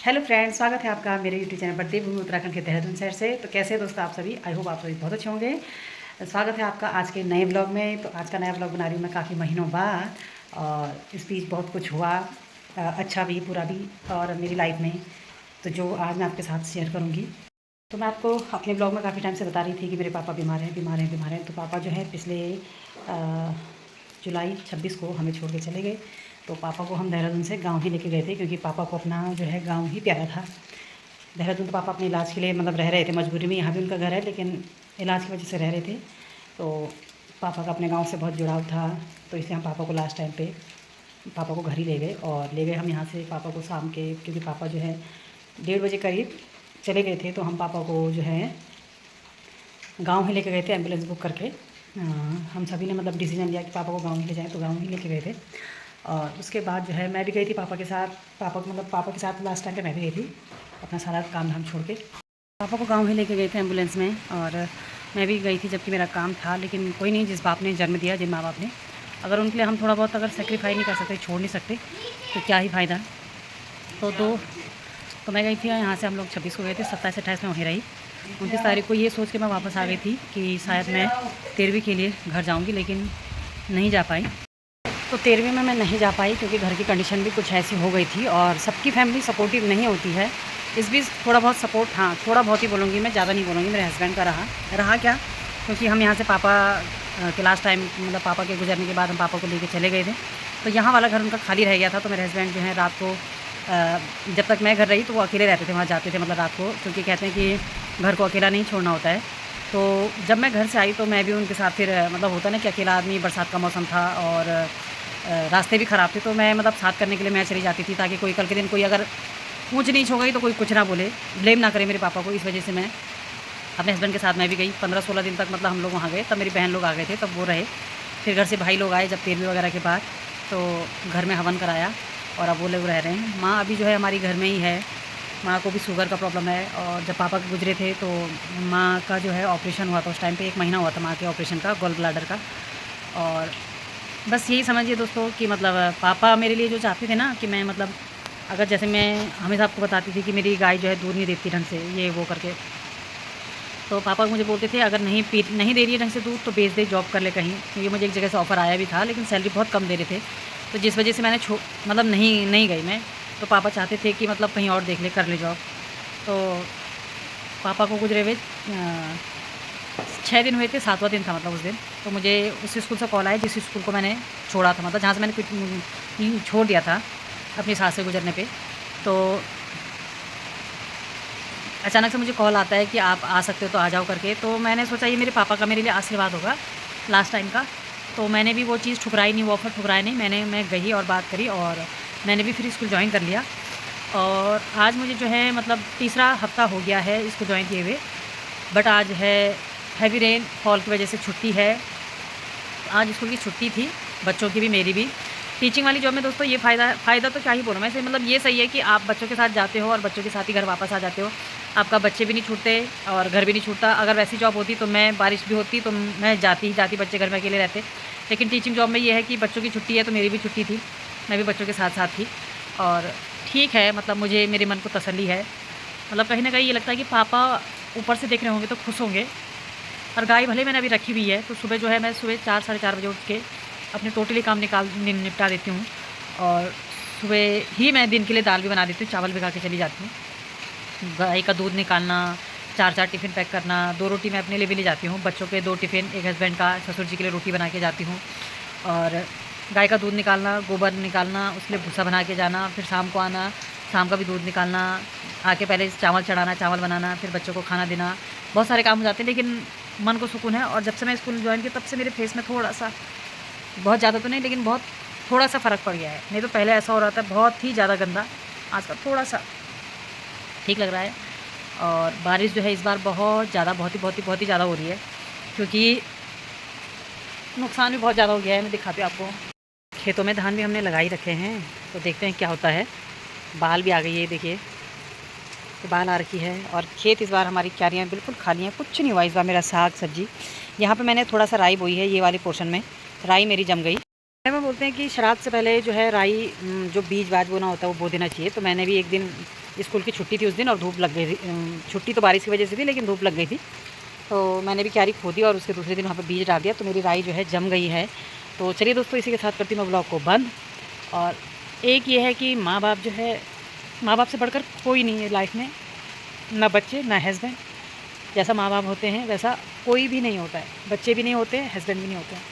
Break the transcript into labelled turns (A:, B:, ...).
A: Hello friends, स्वागत है आपका मेरे यूट्यूब चैनल पर देवभूमि उत्तराखंड के देहरादून शहर से। तो कैसे हैं दोस्तों आप सभी? आई होप आप सभी बहुत अच्छे होंगे। स्वागत है आपका आज के नए ब्लॉग में। तो आज का नया ब्लॉग बना रही हूँ मैं काफ़ी महीनों बाद, और इस बीच बहुत कुछ हुआ, अच्छा भी बुरा भी, और मेरी लाइफ में तो जो आज मैं आपके साथ शेयर करूँगी। तो मैं आपको अपने ब्लॉग में काफ़ी टाइम से बता रही थी कि मेरे पापा बीमार हैं बीमार हैं बीमार हैं। तो पापा जो है पिछले जुलाई 26 को हमें छोड़ के चले गए। तो पापा को हम देहरादून से गांव ही लेके गए थे, क्योंकि पापा को अपना जो है गांव ही प्यारा था। देहरादून तो पापा अपने इलाज के लिए मतलब रह रहे थे मजबूरी में, यहाँ भी उनका घर है लेकिन इलाज की वजह से रह रहे थे। तो पापा का अपने गाँव से बहुत जुड़ाव था, तो इसलिए हम पापा को लास्ट टाइम पे पापा को घर ही ले गए। और ले गए हम यहाँ से पापा को शाम के, क्योंकि पापा जो है 1:30 बजे करीब चले गए थे। तो हम पापा को जो है गांव ही लेके गए थे एम्बुलेंस बुक करके। हम सभी ने मतलब डिसीजन लिया कि पापा को गांव ही ले जाएं, तो गांव ही लेके गए थे। और उसके बाद जो है मैं भी गई थी पापा के साथ। पापा के साथ लास्ट टाइम पे मैं भी गई थी, अपना सारा काम धाम छोड़ के। पापा को गांव ही लेके गए थे एम्बुलेंस में, और मैं भी गई थी जबकि मेरा काम था। लेकिन कोई नहीं, जिस बाप ने जन्म दिया, जिन माँ बाप ने, अगर उनके लिए हम थोड़ा बहुत अगर सेक्रीफाई नहीं कर सकते, छोड़ नहीं सकते, तो क्या ही फ़ायदा। तो मैं गई थी यहाँ से, हम लोग 26 को गए थे, 27-28 में वहीं रही। 29 तारीख को ये सोच के मैं वापस आ गई थी कि शायद मैं 13वीं के लिए घर जाऊँगी, लेकिन नहीं जा पाई। तो 13वीं में मैं नहीं जा पाई क्योंकि घर की कंडीशन भी कुछ ऐसी हो गई थी, और सबकी फैमिली सपोर्टिव नहीं होती है। इस बीच थोड़ा बहुत सपोर्ट, हाँ थोड़ा बहुत ही बोलूँगी मैं, ज़्यादा नहीं बोलूँगी, मेरे हस्बैंड का रहा क्या, क्योंकि हम यहाँ से पापा के लास्ट टाइम मतलब पापा के गुजरने के बाद हम पापा को लेके चले गए थे। तो यहाँ वाला घर उनका खाली रह गया था। तो मेरे हस्बैंड जो है रात को, जब तक मैं घर रही तो वो अकेले रहते थे, वहाँ जाते थे मतलब रात को, क्योंकि कहते हैं कि घर को अकेला नहीं छोड़ना होता है। तो जब मैं घर से आई तो मैं भी उनके साथ फिर मतलब होता ना कि अकेला आदमी, बरसात का मौसम था और रास्ते भी ख़राब थे, तो मैं मतलब साथ करने के लिए मैं चली जाती थी, ताकि कोई कल के दिन कोई अगर ऊँच नीच हो गई तो कोई कुछ ना बोले, ब्लेम ना करे मेरे पापा को। इस वजह से मैं अपने हस्बैंड के साथ मैं भी गई। 15-16 दिन तक मतलब हम लोग वहाँ गए। तब मेरी बहन लोग आ गए थे, तब वो रहे। फिर घर से भाई लोग आए जब 13वीं वगैरह के बाद, तो घर में हवन कराया और अब वो लोग रह रहे हैं। माँ अभी जो है हमारी घर में ही है। माँ को भी शुगर का प्रॉब्लम है, और जब पापा गुजरे थे तो माँ का जो है ऑपरेशन हुआ था। उस टाइम पे 1 महीना हुआ था माँ के ऑपरेशन का, गॉल ब्लाडर का। और बस यही समझिए दोस्तों कि मतलब पापा मेरे लिए जो चाहते थे ना कि मैं मतलब, अगर जैसे मैं हमेशा आपको बताती थी कि मेरी गाय जो है दूध नहीं देती ढंग से, ये वो करके, तो पापा मुझे बोलते थे अगर नहीं दे रही है ढंग से दूध तो बेच दे, जॉब कर ले कहीं। क्योंकि मुझे एक जगह से ऑफ़र आया भी था, लेकिन सैलरी बहुत कम दे रहे थे, तो जिस वजह से मैंने मतलब नहीं गई मैं। तो पापा चाहते थे कि मतलब कहीं और देख ले, कर ले जॉब। तो पापा को गुजरे हुए 6 दिन हुए थे, 7वां दिन था मतलब उस दिन। तो मुझे उस स्कूल से कॉल आया जिस स्कूल को मैंने छोड़ा था, मतलब जहाँ से मैंने छोड़ दिया था अपनी सास से गुजरने पे। तो अचानक से मुझे कॉल आता है कि आप आ सकते हो तो आ जाओ करके। तो मैंने सोचा ये मेरे पापा का मेरे लिए आशीर्वाद होगा लास्ट टाइम का। तो मैंने भी वो चीज़ ठुकराई नहीं, वो ऑफ़र ठुकराया नहीं। मैं गई और बात करी, और मैंने भी फिर स्कूल ज्वाइन कर लिया। और आज मुझे जो है मतलब तीसरा हफ़्ता हो गया है इसको ज्वाइन किए हुए। बट आज है हैवी रेन फॉल की वजह से छुट्टी है। आज स्कूल की छुट्टी थी, बच्चों की भी मेरी भी। टीचिंग वाली जॉब में दोस्तों ये फ़ायदा तो क्या ही बोलूँ मैं, ऐसे मतलब ये सही है कि आप बच्चों के साथ जाते हो और बच्चों के साथ ही घर वापस आ जाते हो। आपका बच्चे भी नहीं छूटते और घर भी नहीं छूटता। अगर वैसी जॉब होती तो मैं, बारिश भी होती तो मैं जाती बच्चे घर में अकेले रहते। लेकिन टीचिंग जॉब में ये है कि बच्चों की छुट्टी है तो मेरी भी छुट्टी थी, मैं भी बच्चों के साथ साथ थी। और ठीक है, मतलब मुझे मेरे मन को तसल्ली है। मतलब कहीं न कहीं ये लगता है कि पापा ऊपर से देख रहे होंगे तो खुश होंगे। और गाय भले मैंने अभी रखी हुई है, तो सुबह जो है मैं सुबह 4 साढ़े 4 बजे उठ के अपने टोटली काम निपटा देती हूँ। और सुबह ही मैं दिन के लिए दाल भी बना देती हूँ, चावल भिगा के चली जाती हूँ। गाय का दूध निकालना, 4-4 टिफ़िन पैक करना, 2 रोटी मैं अपने लिए भी ले जाती हूँ, बच्चों के 2 टिफ़िन, एक हस्बैंड का, ससुर जी के लिए रोटी बना के जाती हूँ। और गाय का दूध निकालना, गोबर निकालना, उसके लिए भूसा बना के जाना, फिर शाम को आना, शाम का भी दूध निकालना, आके पहले चावल चढ़ाना, चावल बनाना, फिर बच्चों को खाना देना। बहुत सारे काम हो जाते हैं, लेकिन मन को सुकून है। और जब से मैं स्कूल ज्वाइन किया तब से मेरे फेस में थोड़ा-सा, बहुत ज़्यादा तो नहीं लेकिन बहुत थोड़ा-सा फ़र्क पड़ गया है। नहीं तो पहले ऐसा हो रहा था बहुत ही ज़्यादा गंदा, आजकल थोड़ा-सा ठीक लग रहा है। और बारिश जो है इस बार बहुत ज़्यादा, बहुत ही ज़्यादा हो रही है, क्योंकि नुकसान भी बहुत ज़्यादा हो गया है। मैं दिखाती हूँ आपको। खेतों में धान भी हमने लगा ही रखे हैं, तो देखते हैं क्या होता है। बाल भी आ गई है, देखिए तो बाल आ रखी है। और खेत इस बार हमारी क्यारियाँ बिल्कुल खाली हैं, कुछ नहीं हुआ इस बार मेरा साग सब्जी। यहाँ पे मैंने थोड़ा सा राई बोई है, ये वाले पोर्शन में राई मेरी जम गई। मैं बोलती कहते हैं कि श्राद्ध से पहले जो है राई जो बीज बाज बोना होता है वो बो देना चाहिए। तो मैंने भी एक दिन स्कूल की छुट्टी थी उस दिन और धूप लग गई थी। छुट्टी तो बारिश की वजह से थी लेकिन धूप लग गई थी, तो मैंने भी क्यारी खोदी और उसके दूसरे दिन वहाँ पर बीज डाल दिया। तो मेरी राई जो है जम गई है। तो चलिए दोस्तों, इसी के साथ करती हूँ मैं ब्लॉग को बंद। और एक ये है कि माँ बाप जो है, माँ बाप से बढ़कर कोई नहीं है लाइफ में, ना बच्चे ना हस्बैंड। जैसा माँ बाप होते हैं वैसा कोई भी नहीं होता है, बच्चे भी नहीं होते हैं, हस्बैंड भी नहीं होते हैं।